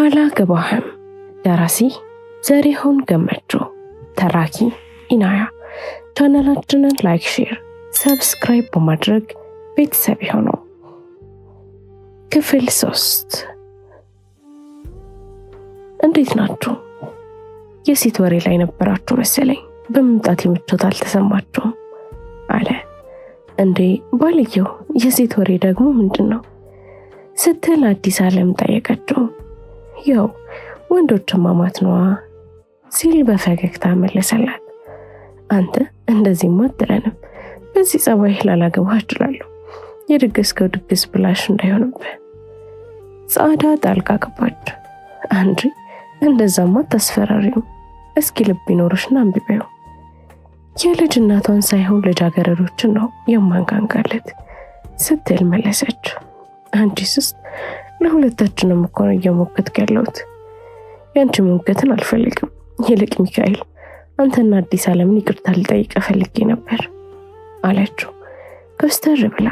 አላገባህም። ደራሲ ዘሪሁን ገመቹ፣ ተራኪ ኢናያ። ቻናላችንን ላይክ፣ ሼር፣ ሰብስክራይብ በማድረግ ቤተሰብ ይሁኑ። ክፍል 3። እንዴት ናችሁ? የሴት ወሬ ላይ ነበራችሁ መሰለኝ። በመምጣት ምቾት አልተሰማችሁም አለ። እንዴ ባልየው፣ የሴት ወሬ ደግሞ ምንድነው ስትል አዲስ ዓለም ጠየቀችው። ያው ወንዶች ማማት ነዋ ሲል በፈገግታ መለሰላት። አንተ እንደዚህማ አትለንም። በዚህ ጸባይ ላላገባህ እችላለሁ። የድግስከው ድግስ ብላሽ እንዳይሆንብህ። ጻዳ ጣልቃ ገባች። አንቺ እንደዛማ አታስፈራሪው። እስኪ ልብ ይኖርሽና አንብቤው። የልጅ እናቷን ሳይሆን ልጃገረዶችን ነው የማንጋንጋለት ስትል መለሰች። አንቺስ ለሁለታችንም እኮ ነው እየሞከትክ ያለሁት። ያንቺ ሞከትን አልፈልግም። ይልቅ ሚካኤል፣ አንተና አዲስ ዓለምን ይቅርታ ልጠይቅ ፈልጌ ነበር አለችው ኮስተር ብላ።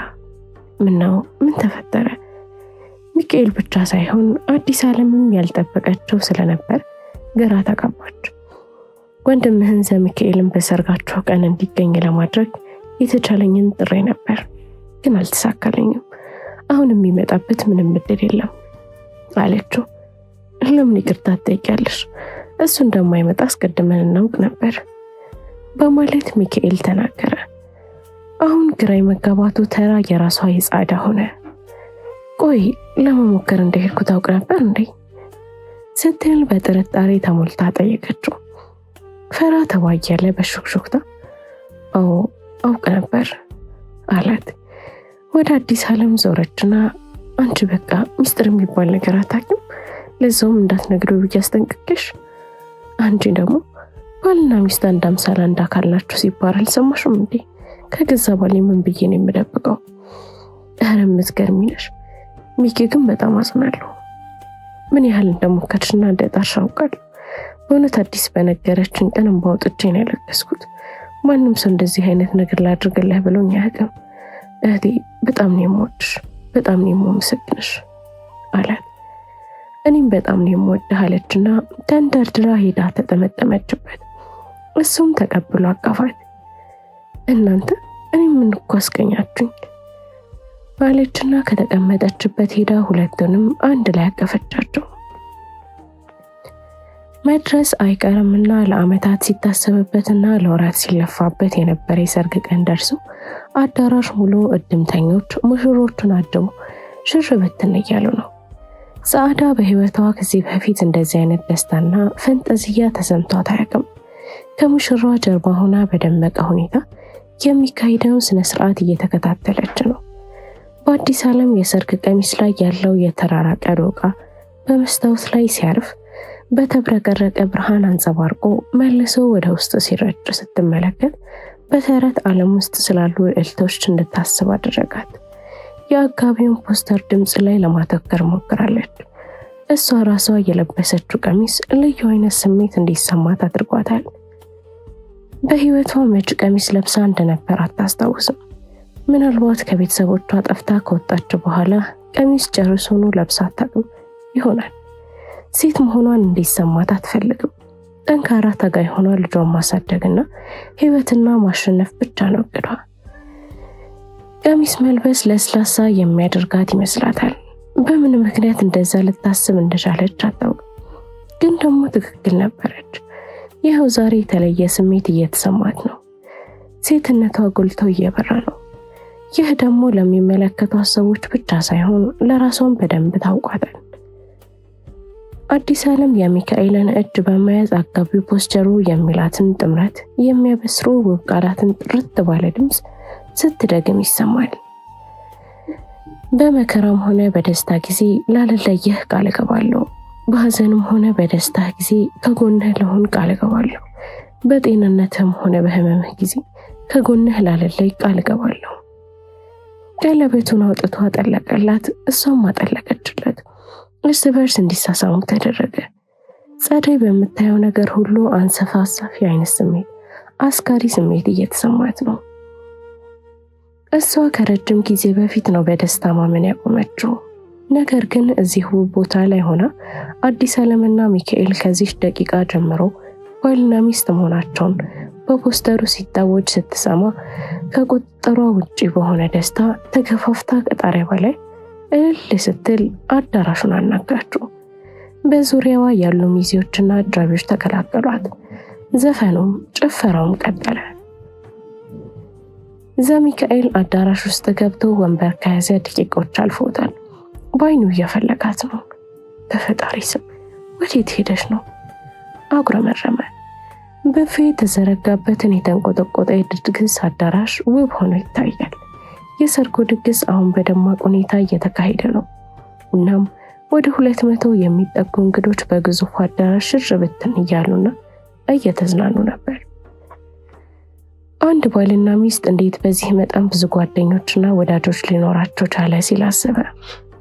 ምነው? ምን ተፈጠረ? ሚካኤል ብቻ ሳይሆን አዲስ ዓለምም ያልጠበቀችው ስለነበር ግራ ተጋባች። ወንድምህን ዘሚካኤልን በሰርጋቸው ቀን እንዲገኝ ለማድረግ የተቻለኝን ጥሬ ነበር፣ ግን አልተሳካልኝም። አሁን የሚመጣበት ምንም እድል የለም አለችው። ለምን ይቅርታ ትጠይቂያለሽ? እሱ እንደማይመጣ አስቀድመን እናውቅ ነበር በማለት ሚካኤል ተናገረ። አሁን ግራ መጋባቱ ተራ የራሷ የጻዳ ሆነ። ቆይ ለመሞከር እንደሄድኩ ታውቅ ነበር እንዴ ስትል በጥርጣሬ ተሞልታ ጠየቀችው። ፈራ ተባያለ በሹክሹክታ። አዎ አውቅ ነበር አላት። ወደ አዲስ ዓለም ዞረችና አንቺ በቃ ሚስጥር የሚባል ነገር አታውቂም፣ ለዛውም እንዳትነግሪው ብዬ አስጠንቅቄሽ። አንቺ ደግሞ ባልና ሚስት አንድ አምሳል አንድ አካል ናቸው ሲባል አልሰማሽም እንዴ? ከገዛ ባሌ ምን ብዬ ነው የምደብቀው? ኧረ የምትገርሚ ነሽ ሚኪ፣ ግን በጣም አዝናለሁ። ምን ያህል እንደሞከርሽና እንደጣርሽ አውቃለሁ። በእውነት አዲስ በነገረችን ቀን እንባ አውጥቼ ነው ያለቀስኩት። ማንም ሰው እንደዚህ አይነት ነገር ላድርግልህ ብሎኝ አያውቅም። እህቴ በጣም ነው የምወድሽ፣ በጣም ነው የማመሰግንሽ አላት። እኔም በጣም ነው የምወድህ አለችና ተንደርድራ ሄዳ ተጠመጠመችበት። እሱም ተቀብሎ አቀፋት። እናንተ እኔ ምን እኮ አስቀኛችሁኝ አለችና ከተቀመጠችበት ሄዳ ሁለቱንም አንድ ላይ አቀፈቻቸው። መድረስ አይቀርምና ለዓመታት ሲታሰብበትና ለወራት ሲለፋበት የነበረ የሰርግ ቀን ደርሶ አዳራሽ ሙሉ እድምተኞች ሙሽሮቹን አጅበው ሽር በትን እያሉ ነው። ጻዳ በህይወቷ ከዚህ በፊት እንደዚህ አይነት ደስታና ፈንጠዝያ ተሰምቷት አያውቅም። ከሙሽራዋ ጀርባ ሆና በደመቀ ሁኔታ የሚካሄደውን ስነ ስርዓት እየተከታተለች ነው። በአዲስ ዓለም የሰርግ ቀሚስ ላይ ያለው የተራራቀ ዶቃ በመስታወት ላይ ሲያርፍ በተብረቀረቀ ብርሃን አንጸባርቆ መልሶ ወደ ውስጥ ሲረጭ ስትመለከት በተረት ዓለም ውስጥ ስላሉ ልዕልቶች እንድታስብ አደረጋት። የአጋቢውን ፖስተር ድምፅ ላይ ለማተኮር ሞክራለች። እሷ ራሷ የለበሰችው ቀሚስ ልዩ አይነት ስሜት እንዲሰማት አድርጓታል። በህይወቷ መች ቀሚስ ለብሳ እንደነበር አታስታውስም። ምናልባት ከቤተሰቦቿ ጠፍታ ከወጣች በኋላ ቀሚስ ጨርሶኑ ለብሳ አታውቅም ይሆናል። ሴት መሆኗን እንዲሰማት አትፈልግም። ጠንካራ ታጋይ ሆኗ ልጇን ማሳደግና ህይወትና ማሸነፍ ብቻ ነው እቅዷ። ቀሚስ መልበስ ለስላሳ የሚያደርጋት ይመስላታል። በምን ምክንያት እንደዛ ልታስብ እንደቻለች አታውቅም፣ ግን ደግሞ ትክክል ነበረች። ይኸው ዛሬ የተለየ ስሜት እየተሰማት ነው። ሴትነቷ ጎልቶ እየበራ ነው። ይህ ደግሞ ለሚመለከቷት ሰዎች ብቻ ሳይሆን ለራሷን በደንብ ታውቋታል። አዲስ ዓለም የሚካኤልን እጅ በመያዝ አጋቢው ፖስቸሩ የሚላትን ጥምረት የሚያበስሩ ውብ ቃላትን ጥርት ባለ ድምፅ ስትደግም ይሰማል። በመከራም ሆነ በደስታ ጊዜ ላልለየህ ቃል እገባለሁ። በሐዘንም ሆነ በደስታ ጊዜ ከጎንህ ለሆን ቃል እገባለሁ። በጤንነትም ሆነ በህመምህ ጊዜ ከጎንህ ላልለይ ቃል እገባለሁ። ቀለበቱን አውጥቶ አጠለቀላት፣ እሷም አጠለቀችለት። እርስ በርስ እንዲሳሳሙ ተደረገ። ጸደይ በምታየው ነገር ሁሉ አንሰፋሳፊ አይነት ስሜት፣ አስካሪ ስሜት እየተሰማት ነው። እሷ ከረጅም ጊዜ በፊት ነው በደስታ ማመን ያቆመችው። ነገር ግን እዚሁ ቦታ ላይ ሆና አዲስ ዓለምና ሚካኤል ከዚህ ደቂቃ ጀምሮ ባልና ሚስት መሆናቸውን በፖስተሩ ሲታወጅ ስትሰማ ከቁጥጥሯ ውጪ በሆነ ደስታ ተገፋፍታ ከጣሪያ በላይ እልል ስትል አዳራሹን አናጋችው። በዙሪያዋ ያሉ ሚዜዎችና አጃቢዎች ተቀላቀሏት። ዘፈኑም ጭፈራውም ቀጠለ። ዘሚካኤል አዳራሽ ውስጥ ገብቶ ወንበር ከያዘ ደቂቃዎች አልፎታል። በአይኑ እየፈለጋት ነው። በፈጣሪ ስም ወዴት ሄደሽ ነው? አጉረመረመ። በፌ የተዘረጋበትን የተንቆጠቆጠ የድግስ አዳራሽ ውብ ሆኖ ይታያል። የሰርጉ ድግስ አሁን በደማቅ ሁኔታ እየተካሄደ ነው። እናም ወደ 200 የሚጠጉ እንግዶች በግዙፉ አዳራሽ ሽር ብትን እያሉና እየተዝናኑ ነበር። አንድ ባልና ሚስት እንዴት በዚህ መጠን ብዙ ጓደኞችና ወዳጆች ሊኖራቸው ቻለ ሲል አሰበ።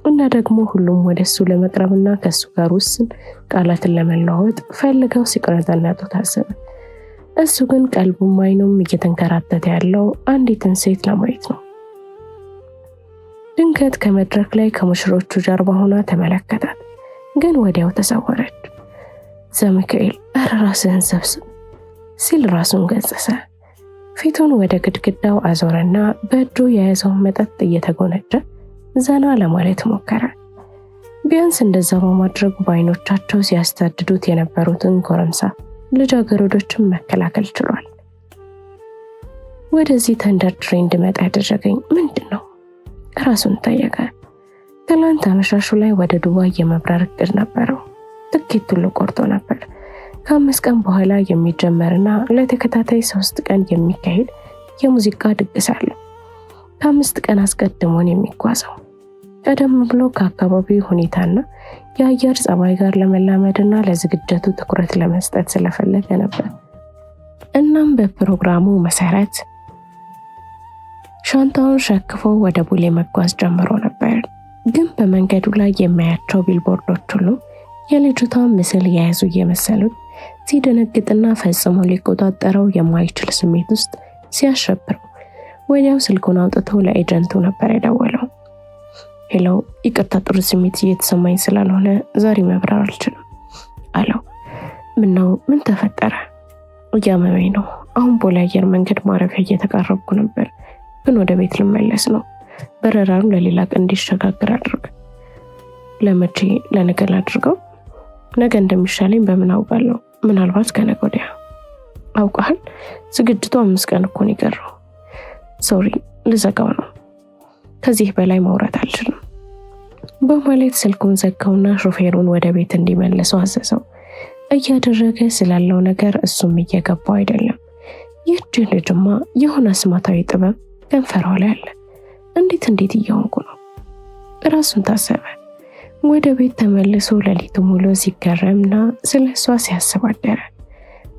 እና ደግሞ ሁሉም ወደሱ ለመቅረብና ከሱ ጋር ውስን ቃላትን ለመለዋወጥ ፈልገው ሲቅረዘነጡ ታሰበ። እሱ ግን ቀልቡም አይኑም እየተንከራተተ ያለው አንዲትን ሴት ለማየት ነው። ድንገት ከመድረክ ላይ ከሙሽሮቹ ጀርባ ሆና ተመለከታት፣ ግን ወዲያው ተሰወረች። ዘሚካኤል እረ ራስህን ሰብስብ ሲል ራሱን ገሰጸ። ፊቱን ወደ ግድግዳው አዞረና በእጁ የያዘውን መጠጥ እየተጎነጨ ዘና ለማለት ሞከረ። ቢያንስ እንደዛ በማድረጉ በአይኖቻቸው ሲያስታድዱት የነበሩትን ጎረምሳ ልጃገረዶችን መከላከል ችሏል። ወደዚህ ተንደርድሬ እንድመጣ ያደረገኝ ምንድን ነው? ራሱን ጠየቀ። ትላንት አመሻሹ ላይ ወደ ዱባይ የመብረር እቅድ ነበረው። ትኬቱን ቆርጦ ነበር። ከ5 ቀን በኋላ የሚጀመርና ለተከታታይ 3 ቀን የሚካሄድ የሙዚቃ ድግስ አለ። ከ5 ቀን አስቀድሞን የሚጓዘው ቀደም ብሎ ከአካባቢው ሁኔታና የአየር ጸባይ ጋር ለመላመድና ለዝግጅቱ ትኩረት ለመስጠት ስለፈለገ ነበር። እናም በፕሮግራሙ መሰረት ሻንጣውን ሸክፎ ወደ ቡሌ መጓዝ ጀምሮ ነበር። ግን በመንገዱ ላይ የሚያያቸው ቢልቦርዶች ሁሉ የልጅቷን ምስል የያዙ እየመሰሉት ሲደነግጥና ፈጽሞ ሊቆጣጠረው የማይችል ስሜት ውስጥ ሲያሸብረው ወዲያው ስልኩን አውጥቶ ለኤጀንቱ ነበር የደወለው። ሄሎ፣ ይቅርታ ጥሩ ስሜት እየተሰማኝ ስላልሆነ ዛሬ መብረር አልችልም አለው። ምነው? ምን ተፈጠረ? እያመመኝ ነው። አሁን ቦሌ አየር መንገድ ማረፊያ እየተቃረብኩ ነበር፣ ግን ወደ ቤት ልመለስ ነው። በረራውን ለሌላ ቀን እንዲሸጋገር አድርግ። ለመቼ? ለነገ ላድርገው? ነገ እንደሚሻለኝ በምን አውቃለሁ? ምናልባት ከነገ ወዲያ። አውቃል? ዝግጅቱ 5 ቀን እኮ ነው የቀረው። ሶሪ፣ ልዘጋው ነው። ከዚህ በላይ ማውራት አልችልም በማለት ስልኩን ዘጋውና ሾፌሩን ወደ ቤት እንዲመልሰው አዘዘው። እያደረገ ስላለው ነገር እሱም እየገባው አይደለም። ይህች ልጅማ የሆነ አስማታዊ ጥበብ ከንፈሯ ላይ አለ። እንዴት እየሆንኩ ነው? ራሱን ታሰበ። ወደ ቤት ተመልሶ ሌሊቱ ሙሉ ሲገረምና ስለሷ ሲያስብ አደረ።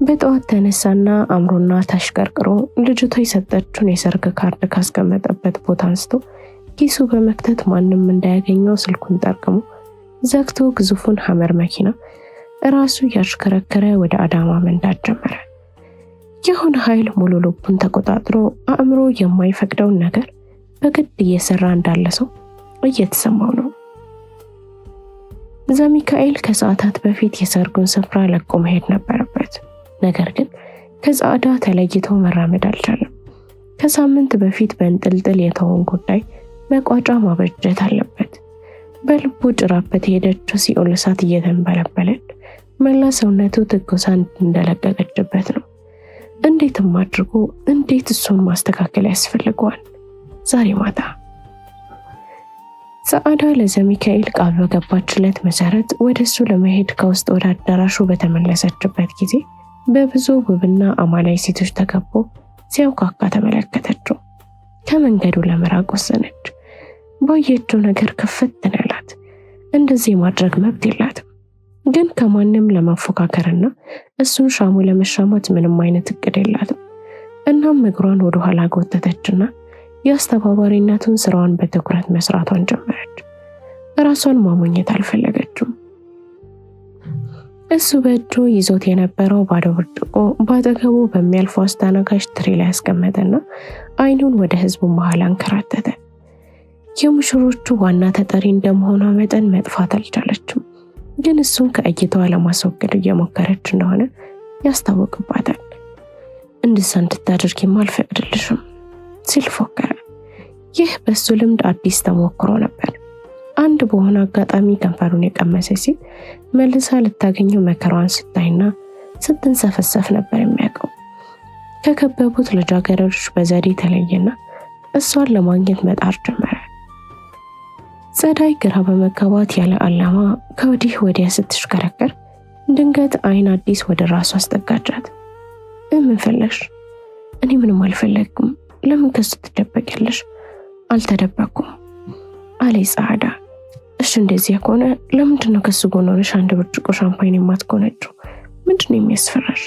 በጠዋት ተነሳና አምሮና ተሽቀርቅሮ ልጅቷ የሰጠችውን የሰርግ ካርድ ካስቀመጠበት ቦታ አንስቶ ኪሱ በመክተት ማንም እንዳያገኘው ስልኩን ጠርቅሞ ዘግቶ ግዙፉን ሐመር መኪና ራሱ ያሽከረከረ ወደ አዳማ መንዳት ጀመረ። የሆነ ኃይል ሙሉ ልቡን ተቆጣጥሮ አእምሮ የማይፈቅደውን ነገር በግድ እየሰራ እንዳለ ሰው እየተሰማው ነው። ዘሚካኤል ከሰዓታት በፊት የሰርጉን ስፍራ ለቆ መሄድ ነበረበት። ነገር ግን ከጻዕዳ ተለይቶ መራመድ አልቻለም። ከሳምንት በፊት በእንጥልጥል የተወውን ጉዳይ መቋጫ ማበጀት አለበት። በልቡ ጭራበት የሄደችው ሲኦል እሳት እየተንበለበለች መላ ሰውነቱ ትኩሳት እንደለቀቀችበት ነው። እንዴትም አድርጎ እንዴት እሱን ማስተካከል ያስፈልገዋል። ዛሬ ማታ ጻዕዳ ለዘሚካኤል ቃል በገባችለት መሰረት ወደሱ ለመሄድ ከውስጥ ወደ አዳራሹ በተመለሰችበት ጊዜ በብዙ ውብና አማላይ ሴቶች ተከቦ ሲያውካካ ተመለከተችው። ከመንገዱ ለመራቅ ወሰነች። ባየችው ነገር ክፍት ያላት። እንደዚህ ማድረግ መብት የላትም። ግን ከማንም ለማፎካከርና እሱን ሻሙ ለመሻማት ምንም አይነት እቅድ የላትም። እናም እግሯን ወደ ኋላ ጎተተችና የአስተባባሪነቱን ስራዋን በትኩረት መስራቷን ጀመረች። ራሷን ማሞኘት አልፈለገችም። እሱ በእጁ ይዞት የነበረው ባዶ ብርጭቆ ባጠገቡ በሚያልፈው አስተናጋጅ ትሪ ላይ ያስቀመጠና አይኑን ወደ ህዝቡ መሃል አንከራተተ። የሙሽሮቹ ዋና ተጠሪ እንደመሆኗ መጠን መጥፋት አልቻለችም። ግን እሱን ከእይታዋ ለማስወገድ እየሞከረች እንደሆነ ያስታውቅባታል። እንደዛ እንድታደርጊም አልፈቅድልሽም ሲል ፎከረ። ይህ በሱ ልምድ አዲስ ተሞክሮ ነበር። አንድ በሆነ አጋጣሚ ከንፈሩን የቀመሰ ሲል መልሳ ልታገኘው መከራዋን ስታይና ስትንሰፈሰፍ ነበር የሚያውቀው። ከከበቡት ልጃገረዶች በዘዴ ተለየና እሷን ለማግኘት መጣር ጀመረ። ጸዳይ ግራ በመጋባት ያለ ዓላማ ከወዲህ ወዲያ ስትሽከረከር ድንገት አይን አዲስ ወደ ራሱ አስጠጋቻት። ምን ፈለግሽ? እኔ ምንም አልፈለግኩም። ለምን ከሱ ትደበቂያለሽ? አልተደበኩም አለ ጸዓዳ። እሺ እንደዚያ ከሆነ ለምንድነው ከሱ ጎን ሆነሽ አንድ ብርጭቆ ሻምፓኝ የማትጎነጭው? ምንድነው የሚያስፈራሽ?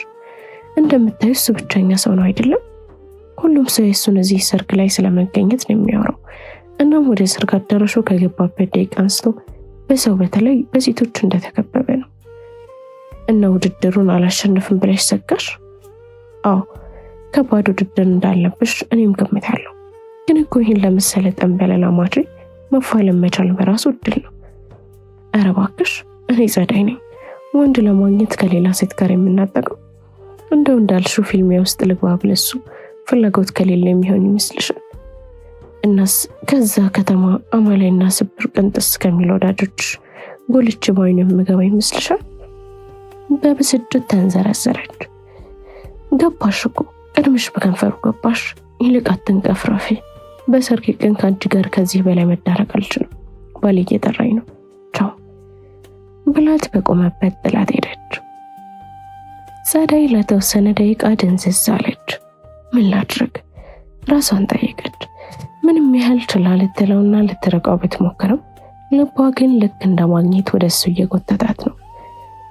እንደምታዩ እሱ ብቸኛ ሰው ነው አይደለም? ሁሉም ሰው የሱን እዚህ ሰርግ ላይ ስለመገኘት ነው የሚያወራው። እናም ወደ ሰርግ አዳራሹ ከገባበት ደቂቃ አንስቶ በሰው በተለይ በሴቶች እንደተከበበ ነው። እና ውድድሩን አላሸንፍም ብለሽ ሰጋሽ? አዎ ከባድ ውድድር እንዳለብሽ እኔም ገምታለሁ። ግን እኮ ይህን ለመሰለ ጠንበለላ ማድረግ መፋለም መቻል በራሱ እድል ነው። ኧረ እባክሽ እኔ ጸዳይ ነኝ። ወንድ ለማግኘት ከሌላ ሴት ጋር የምናጠቀው እንደው እንዳልሽው ፊልሚያ ውስጥ ልግባ ብለሱ ፍላጎት ከሌለ የሚሆን ይመስልሻል? እናስ ከዛ ከተማ አማላይና ስብር ቅንጥስ ከሚል ወዳጆች ጎልች ባይኑ የምገባ ይመስልሻል? በብስጭት ተንዘረዘረች። ገባሽ እኮ ቀድምሽ በከንፈሩ ገባሽ። ይልቅ አትንቀፍረፊ። በሰርግ ቀን ከአንቺ ጋር ከዚህ በላይ መዳረቅ አልችልም። ባሌ እየጠራኝ ነው። ቻው ብላት በቆመበት ጥላት ሄደች። ጸዳይ ለተወሰነ ደቂቃ ድንዝዝ አለች። ምን ላድርግ ራሷን ጠየቀች። ምንም ያህል ችላ ልትለውና ልትረቃው ብትሞክርም ልቧ ግን ልክ እንደማግኘት ወደሱ እየጎተታት ነው።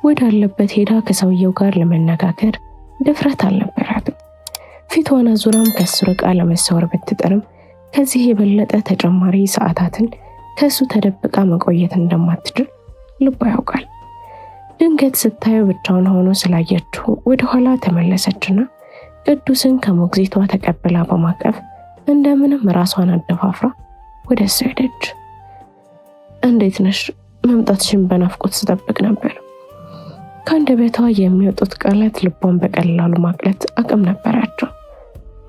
ወዳለበት ሄዳ ከሰውየው ጋር ለመነጋገር ድፍረት አልነበራትም። ፊቷን አዙራም ከሱ ርቃ ለመሰወር ብትጥርም ከዚህ የበለጠ ተጨማሪ ሰዓታትን ከሱ ተደብቃ መቆየት እንደማትችል ልቧ ያውቃል። ድንገት ስታየው ብቻውን ሆኖ ስላየችው ወደኋላ ተመለሰችና ቅዱስን ከሞግዚቷ ተቀብላ በማቀፍ እንደምንም ራሷን አደፋፍራ ወደ እሱ ሄደች። እንዴት ነሽ? መምጣትሽን በናፍቆት ስጠብቅ ነበር። ከአንደበቷ የሚወጡት ቃላት ልቧን በቀላሉ ማቅለጥ አቅም ነበራቸው።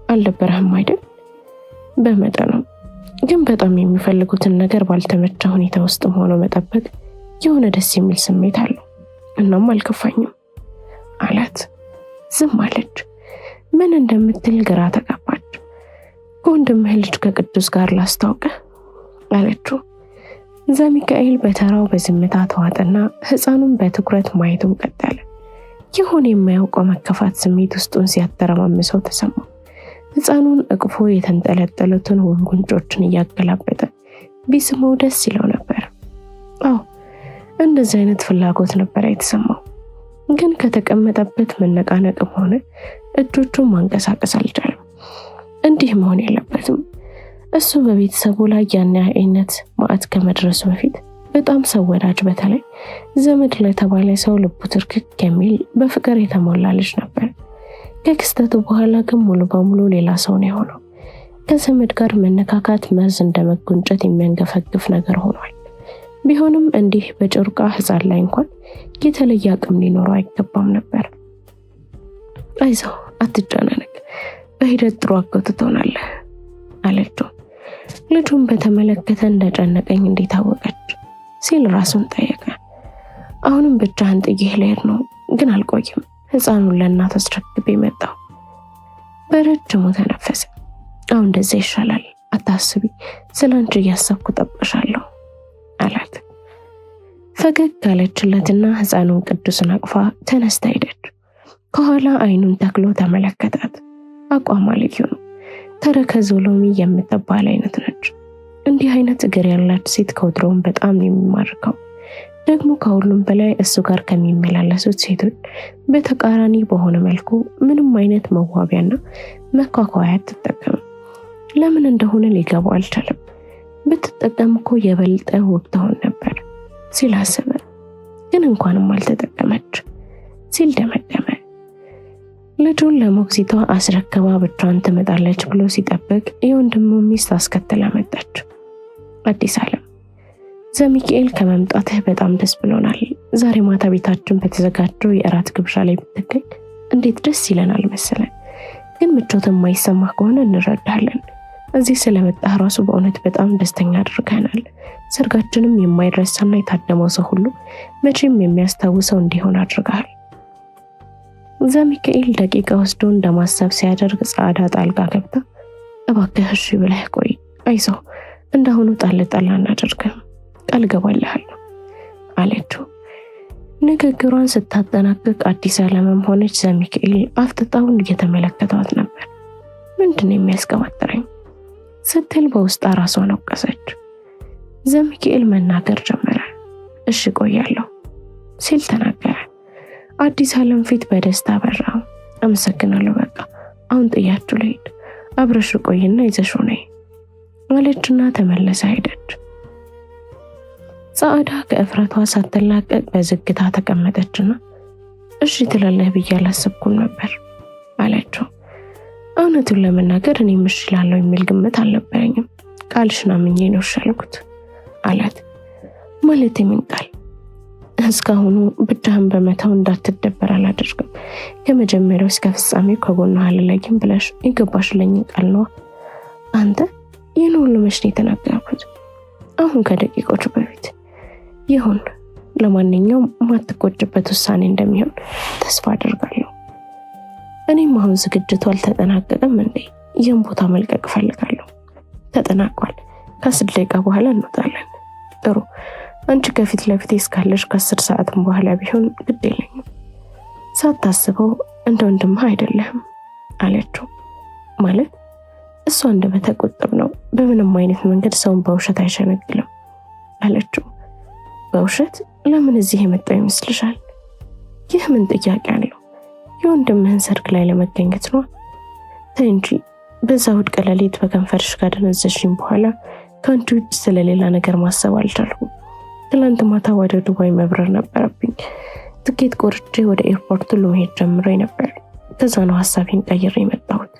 አልነበረህም አይደል? በመጠኑ ግን በጣም የሚፈልጉትን ነገር ባልተመቻ ሁኔታ ውስጥም ሆኖ መጠበቅ የሆነ ደስ የሚል ስሜት አለው። እናም አልከፋኝም አላት። ዝም አለች። ምን እንደምትል ግራ ተጋባች። ከወንድምህ ልጅ ከቅዱስ ጋር ላስታውቅህ አለችው። ዘሚካኤል በተራው በዝምታ ተዋጠና ሕፃኑን በትኩረት ማየቱን ቀጠለ። የሆነ የማያውቀው መከፋት ስሜት ውስጡን ሲያተረማምሰው ተሰማው። ሕፃኑን እቅፎ የተንጠለጠሉትን ውብ ጉንጮችን እያገላበጠ ቢስመው ደስ ይለው ነበር። አዎ እንደዚህ አይነት ፍላጎት ነበር የተሰማው። ግን ከተቀመጠበት መነቃነቅም ሆነ እጆቹን ማንቀሳቀስ አልቻለም። እንዲህ መሆን የለበትም። እሱ በቤተሰቡ ላይ ያን አይነት ማዕት ከመድረሱ በፊት በጣም ሰው ወዳጅ፣ በተለይ ዘመድ ለተባለ ሰው ልቡ ትርክክ የሚል በፍቅር የተሞላ ልጅ ነበር። ከክስተቱ በኋላ ግን ሙሉ በሙሉ ሌላ ሰው ነው የሆነው። ከዘመድ ጋር መነካካት መርዝ እንደመጎንጨት የሚያንገፈግፍ ነገር ሆኗል። ቢሆንም እንዲህ በጭርቃ ሕፃን ላይ እንኳን የተለየ አቅም ሊኖረው አይገባም ነበር። አይዞህ አትጨናነቅ፣ በሂደት ጥሩ አጎት ትሆናለህ አለችው። ልጁን በተመለከተ እንደጨነቀኝ እንዴት አወቀች ሲል ራሱን ጠየቀ። አሁንም ብቻህን ጥዬህ ልሄድ ነው፣ ግን አልቆይም። ሕፃኑን ለእናት አስረክቤ መጣሁ። በረጅሙ ተነፈሰ። አሁን እንደዛ ይሻላል፣ አታስቢ፣ ስላንቺ እያሰብኩ ጠብቅሻለሁ አላት። ፈገግ አለችለትና ሕፃኑን ቅዱስን አቅፋ ተነስታ ሄደች። ከኋላ አይኑን ተክሎ ተመለከታት። አቋሟ ልዩ ነው። ተረከዝ ሎሚ የምትባል አይነት ነች። እንዲህ አይነት እግር ያላት ሴት ከወትሮውም በጣም የሚማርከው። ደግሞ ከሁሉም በላይ እሱ ጋር ከሚመላለሱት ሴቶች በተቃራኒ በሆነ መልኩ ምንም አይነት መዋቢያና መኳኳያ አትጠቀምም። ለምን እንደሆነ ሊገባው አልቻለም። ብትጠቀም እኮ የበለጠ ውብ ትሆን ነበር ሲል አሰበ። ግን እንኳንም አልተጠቀመች ሲል ደመደመ። ልጁን ለሞግዚቷ አስረክባ ብቻዋን ትመጣለች ብሎ ሲጠብቅ የወንድሙ ሚስት አስከትላ መጣች። አዲስ ዓለም ዘሚካኤል ከመምጣትህ በጣም ደስ ብሎናል። ዛሬ ማታ ቤታችን በተዘጋጀው የእራት ግብዣ ላይ ብትገኝ እንዴት ደስ ይለናል መሰለን። ግን ምቾት የማይሰማህ ከሆነ እንረዳለን። እዚህ ስለመጣህ ራሱ በእውነት በጣም ደስተኛ አድርገናል። ሰርጋችንም የማይረሳና የታደመው ሰው ሁሉ መቼም የሚያስታውሰው እንዲሆን አድርገሃል። ዘሚካኤል ደቂቃ ወስዶ እንደማሰብ ሲያደርግ ጻዕዳ ጣልቃ ገብታ እባክህ እሺ ብለህ ቆይ፣ አይዞህ እንዳሁኑ ጣል አናደርግም፣ ቃል ገባልሃለሁ አለችው። ንግግሯን ስታጠናቅቅ አዲስ ዓለምም ሆነች ዘሚካኤል አፍጥጣውን እየተመለከቷት ነበር። ምንድነው የሚያስቀባጥረኝ ስትል በውስጧ ራሷን ወቀሰች። ዘሚካኤል መናገር ጀመረ። እሺ ቆያለሁ ሲል ተናገረ። አዲስ ዓለም ፊት በደስታ በራ። አመሰግናለሁ፣ በቃ አሁን ጥያችሁ ልሄድ፣ አብረሽ ቆይና ይዘሽው ነይ አለችና ተመለሰ ሄደች። ጻዕዳ ከእፍረቷ ሳትላቀቅ በዝግታ ተቀመጠችና እሺ ትላለህ ብዬ አላሰብኩም ነበር አለችው። እውነቱን ለመናገር እኔም እሺ እላለሁ የሚል ግምት አልነበረኝም። ቃልሽን አምኜ ነው እሺ ያልኩት አላት። ማለት ምን ቃል? እስካሁኑ ብቻህን በመተው እንዳትደበር አላደርግም። ከመጀመሪያው እስከ ፍጻሜው ከጎንህ አልለይም ብለሽ የገባሽልኝ ቃል ነው። አንተ ይህን ሁሉ መች ነው የተናገርኩት? አሁን ከደቂቆች በፊት። ይሁን፣ ለማንኛውም ማትቆጭበት ውሳኔ እንደሚሆን ተስፋ አደርጋለሁ። እኔም አሁን ዝግጅቱ አልተጠናቀቀም እንዴ? ይህን ቦታ መልቀቅ እፈልጋለሁ። ተጠናቋል። ከ10 ደቂቃ በኋላ እንወጣለን። ጥሩ። አንቺ ከፊት ለፊት እስካለሽ ከ10 ሰዓትም በኋላ ቢሆን ግድ የለኝም። ሳታስበው እንደ ወንድምህ አይደለህም አለችው። ማለት እሷ እንደበተቆጥብ ነው። በምንም አይነት መንገድ ሰውን በውሸት አይሸነግልም አለችው። በውሸት ለምን እዚህ የመጣው ይመስልሻል? ይህ ምን ጥያቄ አለው? የወንድምህን ሰርግ ላይ ለመገኘት ነው። ተይ እንጂ በዛ እሑድ ሌሊት በከንፈርሽ ካደነዘሽኝ በኋላ ከአንቺ ውጭ ስለሌላ ነገር ማሰብ አልቻልኩም። ትላንት ማታ ወደ ዱባይ መብረር ነበረብኝ። ትኬት ቆርጬ ወደ ኤርፖርቱ ለመሄድ ጀምሬ ነበር። ከዛ ነው ሐሳቤን ቀይሬ የመጣሁት።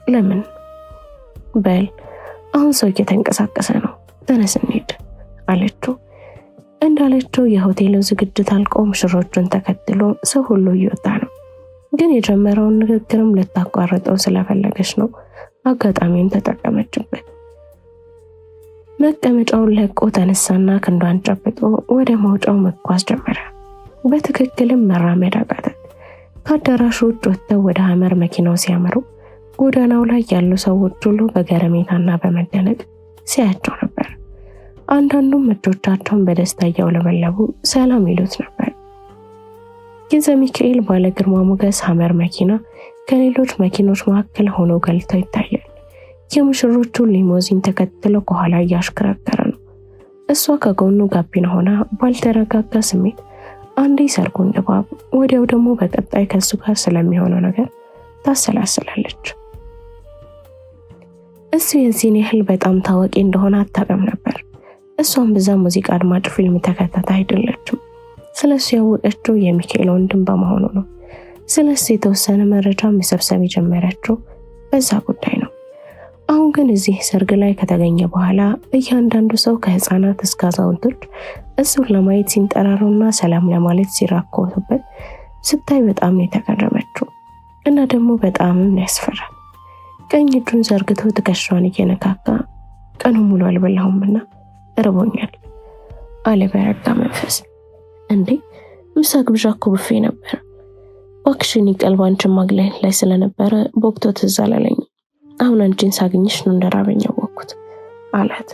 ለምን? በል አሁን ሰው እየተንቀሳቀሰ ነው፣ ተነስ እንሂድ አለችው። እንዳለችው የሆቴሉ ዝግጅት አልቆ ሙሽሮቹን ተከትሎ ሰው ሁሉ እየወጣ ነው። ግን የጀመረውን ንግግርም ልታቋርጠው ስለፈለገች ነው አጋጣሚውን ተጠቀመችበት። መቀመጫውን ለቆ ተነሳና ክንዷን ጨብጦ ወደ መውጫው መጓዝ ጀመረ። በትክክልም መራመድ አቃታት። ከአዳራሹ ውጭ ወጥተው ወደ ሐመር መኪናው ሲያመሩ ጎዳናው ላይ ያሉ ሰዎች ሁሉ በገረሜታና በመደነቅ ሲያያቸው ነበር። አንዳንዱም እጆቻቸውን በደስታ እያውለበለቡ ሰላም ይሉት ነበር። የዘሚካኤል ባለ ግርማ ሞገስ ሐመር መኪና ከሌሎች መኪኖች መካከል ሆኖ ገልቶ ይታያል። የሙሽሮቹ ሊሞዚን ተከትሎ ከኋላ እያሽከረከረ ነው። እሷ ከጎኑ ጋቢና ሆና ባልተረጋጋ ስሜት አንዴ ሰርጉን ድባብ፣ ወዲያው ደግሞ በቀጣይ ከሱ ጋር ስለሚሆነው ነገር ታሰላስላለች። እሱ የዚህን ያህል በጣም ታዋቂ እንደሆነ አታውቅም ነበር። እሷም በዛ ሙዚቃ አድማጭ ፊልም ተከታታይ አይደለችም። ስለሱ ያወቀችው የሚካኤል ወንድም በመሆኑ ነው። ስለሱ የተወሰነ መረጃ መሰብሰብ የጀመረችው በዛ ጉዳይ ነው። አሁን ግን እዚህ ሰርግ ላይ ከተገኘ በኋላ እያንዳንዱ ሰው ከህፃናት እስከ አዛውንቶች እሱን ለማየት ሲንጠራሩና ሰላም ለማለት ሲራኮቱበት ስታይ በጣም ነው የተገረመችው። እና ደግሞ በጣምም ያስፈራል። ቀኝ እጁን ዘርግቶ ትከሻዋን እየነካካ ቀኑ ሙሉ አልበላሁምና እርቦኛል አለ በረጋ መንፈስ። እንዴ ምሳ ግብዣ እኮ ቡፌ ነበር። ዋክሽኒ ቀልባንችን ማግለል ላይ ስለነበረ በወቅቱ ትዝ አላለኝም። አሁን አንቺን ሳገኝሽ ነው እንደራበኝ ያወቅኩት አላት።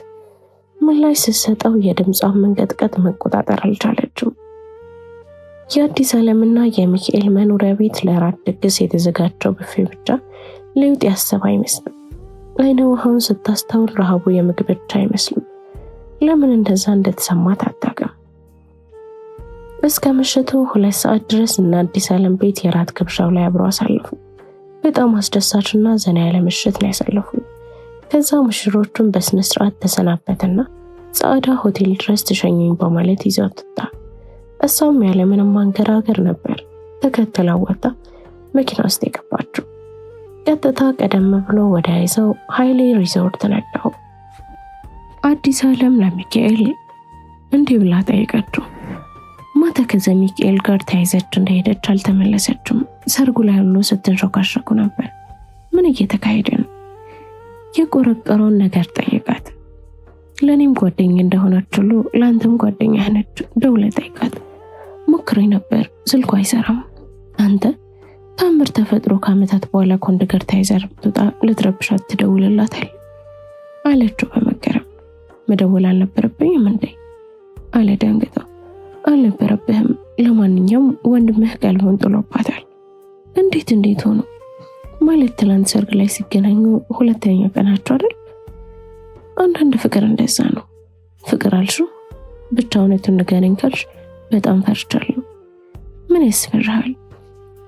ምላሽ ስትሰጠው የድምጿን መንቀጥቀጥ መቆጣጠር አልቻለችም። የአዲስ ዓለምና የሚካኤል መኖሪያ ቤት ለራት ድግስ የተዘጋጀው ቡፌ ብቻ ሊውጥ ያሰበ አይመስልም። አይነ ውሃውን ስታስተውል ረሃቡ የምግብ ብቻ አይመስልም። ለምን እንደዛ እንደተሰማት አታውቅም። እስከ ምሽቱ 2 ሰዓት ድረስ እና አዲስ ዓለም ቤት የራት ግብዣው ላይ አብረው አሳለፉ። በጣም አስደሳችና ዘና ያለ ምሽት ነው ያሳለፉ። ከዛ ሙሽሮቹን በስነ ስርዓት ተሰናበተና ጻዕዳ ሆቴል ድረስ ተሸኙኝ በማለት ይዘው ወጣ። እሷም ያለ ምንም ማንገራገር ነበር ተከትላ ወጣ መኪና ውስጥ የገባችው። ቀጥታ ቀደም ብሎ ወደ ያዘው ሃይሌ ሪዞርት ነዳው። አዲስ ዓለም ለሚካኤል እንዲህ ብላ ጠየቀችው። ማታ ከዘሚካኤል ጋር ተያይዘች እንደሄደች አልተመለሰችም። ሰርጉ ላይ ሁሉ ስትንሾካሸኩ ነበር። ምን እየተካሄደ ነው? የቆረቆረውን ነገር ጠየቃት። ለኔም ጓደኛ እንደሆነች ሁሉ ለአንተም ጓደኛ ነች፣ ደውለህ ጠይቃት። ሞክሬ ነበር፣ ስልኩ አይሰራም። አንተ ታምር ተፈጥሮ ከዓመታት በኋላ ከወንድ ጋር ተያይዘህ ብትወጣ ልትረብሻት ትደውልላታል አለችው በመገረም። መደወል አልነበረብኝም እንዴ አለ ደንግጦ። አልነበረብህም። ለማንኛውም ወንድምህ ቀልቡን ጥሎባታል። እንዴት ሆኖ? ማለት ትላንት ሰርግ ላይ ሲገናኙ ሁለተኛ ቀናቸው አይደል? አንዳንድ ፍቅር እንደዛ ነው። ፍቅር አልሽው? ብቻ እውነቱን ንገረኝ ካልሽ በጣም ፈርቻለሁ። ምን ያስፈራሃል?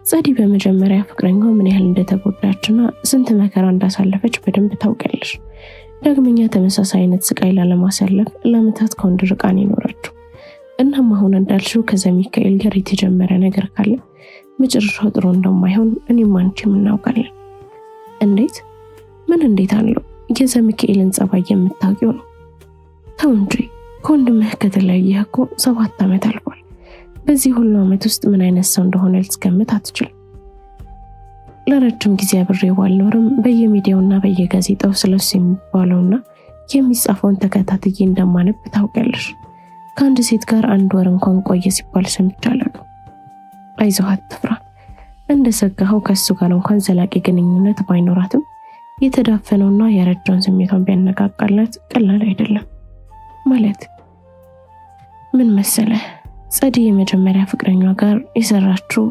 ጸዲ በመጀመሪያ ፍቅረኛው ምን ያህል እንደተጎዳችና ስንት መከራ እንዳሳለፈች በደንብ ታውቂያለሽ። ዳግመኛ ተመሳሳይ አይነት ስቃይ ላለማሳለፍ ለዓመታት ከወንድ ርቃን ይኖራችሁ። እናም አሁን እንዳልሽው ከዘሚካኤል ጋር የተጀመረ ነገር ካለ መጨረሻው ጥሩ እንደማይሆን እኔም አንቺም እናውቃለን። እንዴት? ምን እንዴት አለው? የዘሚካኤልን ጸባይ የምታውቂው ነው። ተው እንጂ ከወንድምህ ከተለያየህ እኮ 7 ዓመት አልፏል። በዚህ ሁሉ ዓመት ውስጥ ምን አይነት ሰው እንደሆነ ልትገምት አትችልም። ለረጅም ጊዜ አብሬው ባልኖርም በየሚዲያውና በየጋዜጣው ስለሱ የሚባለውና የሚጻፈውን ተከታትዬ እንደማነብ ታውቂያለሽ። ከአንድ ሴት ጋር 1 ወር እንኳን ቆየ ሲባል ሰምቻለሁ። አይዞህ፣ አትፍራ። እንደሰጋኸው ከሱ ጋር እንኳን ዘላቂ ግንኙነት ባይኖራትም የተዳፈነውና ያረጀውን ስሜቷን ቢያነቃቃላት ቀላል አይደለም። ማለት ምን መሰለህ፣ ጸዲ የመጀመሪያ ፍቅረኛዋ ጋር የሰራችው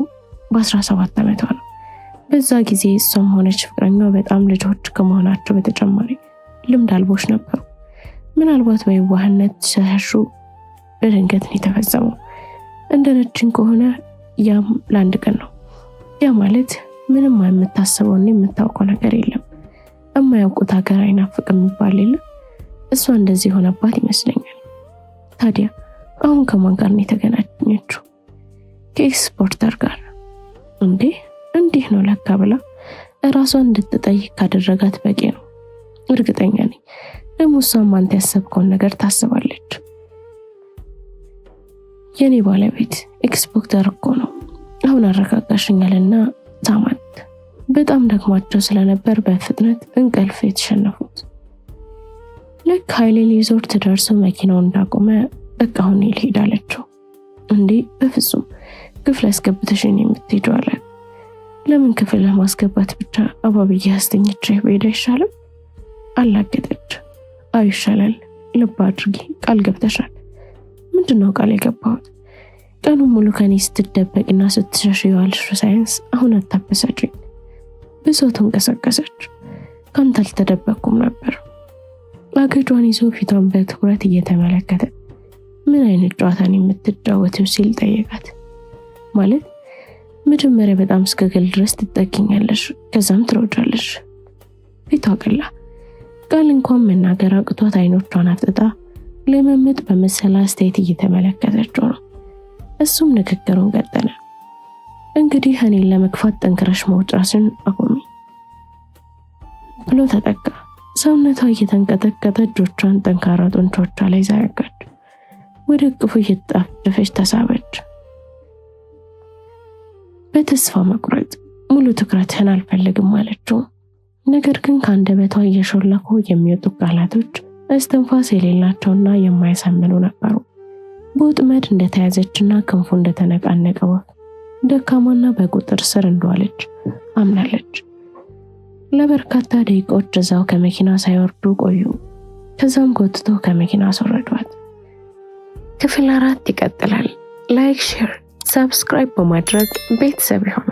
በ17 ዓመቷ ነው። በዛ ጊዜ እሷም ሆነች ፍቅረኛዋ በጣም ልጆች ከመሆናቸው በተጨማሪ ልምድ አልቦች ነበሩ። ምናልባት በየዋህነት ሲያሹ በድንገት ነው የተፈጸመው። እንደነችን ከሆነ ያም ለአንድ ቀን ነው። ያ ማለት ምንም የምታስበውና የምታውቀው ነገር የለም። የማያውቁት ሀገር አይናፍቅም የሚባል የለም። እሷ እንደዚህ ሆነባት ይመስለኛል። ታዲያ አሁን ከማን ጋር ነው የተገናኘችው? ከኤክስፖርተር ጋር። እንዲህ ነው ለካ ብላ እራሷን እንድትጠይቅ ካደረጋት በቂ ነው። እርግጠኛ ነኝ ደግሞ እሷም አንተ ያሰብከውን ነገር ታስባለች። የኔ ባለቤት ኤክስፖርተር እኮ ነው። አሁን አረጋጋሽኛልና ሳማት። በጣም ደክሟቸው ስለነበር በፍጥነት እንቅልፍ የተሸነፉት። ልክ ኃይሌ ሪዞርት ደርሶ መኪናውን እንዳቆመ በቃ አሁን ልሄድ አለችው። በፍጹም ክፍል አስገብተሽኝ የምትሄጂው አለ። ለምን ክፍል ለማስገባት ብቻ አባብዬ አስተኝቼ ብሄድ አይሻልም? አላገጠች። አይ ይሻላል፣ ልብ አድርጊ፣ ቃል ገብተሻል። ምንድነው ቃል የገባሁት? ቀኑን ሙሉ ከኔ ስትደበቅና ስትሸሽ የዋልሽ ሳይንስ አሁን አታበሳጭኝ። ብሶቱን ቀሰቀሰች። ካንተ አልተደበቅኩም ነበር። አገጯን ይዞ ፊቷን በትኩረት እየተመለከተ ምን አይነት ጨዋታን የምትጫወተው ሲል ጠየቃት። ማለት መጀመሪያ በጣም እስከገል ድረስ ትጠጊኛለሽ፣ ከዛም ትሮጫለሽ። ፊቷ ቀላ። ቃል እንኳን መናገር አቅቷት አይኖቿን አፍጥጣ ለመመጥ በመሰለ አስተያየት እየተመለከተችው ነው። እሱም ንግግሩን ቀጠለ። እንግዲህ እኔን ለመግፋት ጠንክረሽ መውጫሽን አቁሚ ብሎ ተጠጋ። ሰውነቷ እየተንቀጠቀጠ እጆቿን ጠንካራ ጡንቻዎቿ ላይ ዘረጋች። ወደ እቅፉ እየተጣደፈች ተሳበች። በተስፋ መቁረጥ ሙሉ ትኩረትህን አልፈልግም አለችው። ነገር ግን ከአንደበቷ እየሾለኩ የሚወጡ ቃላቶች እስትንፋስ የሌላቸውና የማያሳምኑ ነበሩ። በወጥመድ እንደተያዘችና ክንፉ እንደተነቃነቀ ወፍ ደካማና በቁጥር ስር እንደዋለች አምናለች። ለበርካታ ደቂቃዎች እዛው ከመኪና ሳይወርዱ ቆዩ። ከዛም ጎትቶ ከመኪና አስወረዷት። ክፍል 4 ይቀጥላል። ላይክ፣ ሼር፣ ሰብስክራይብ በማድረግ ቤተሰብ ይሁኑ።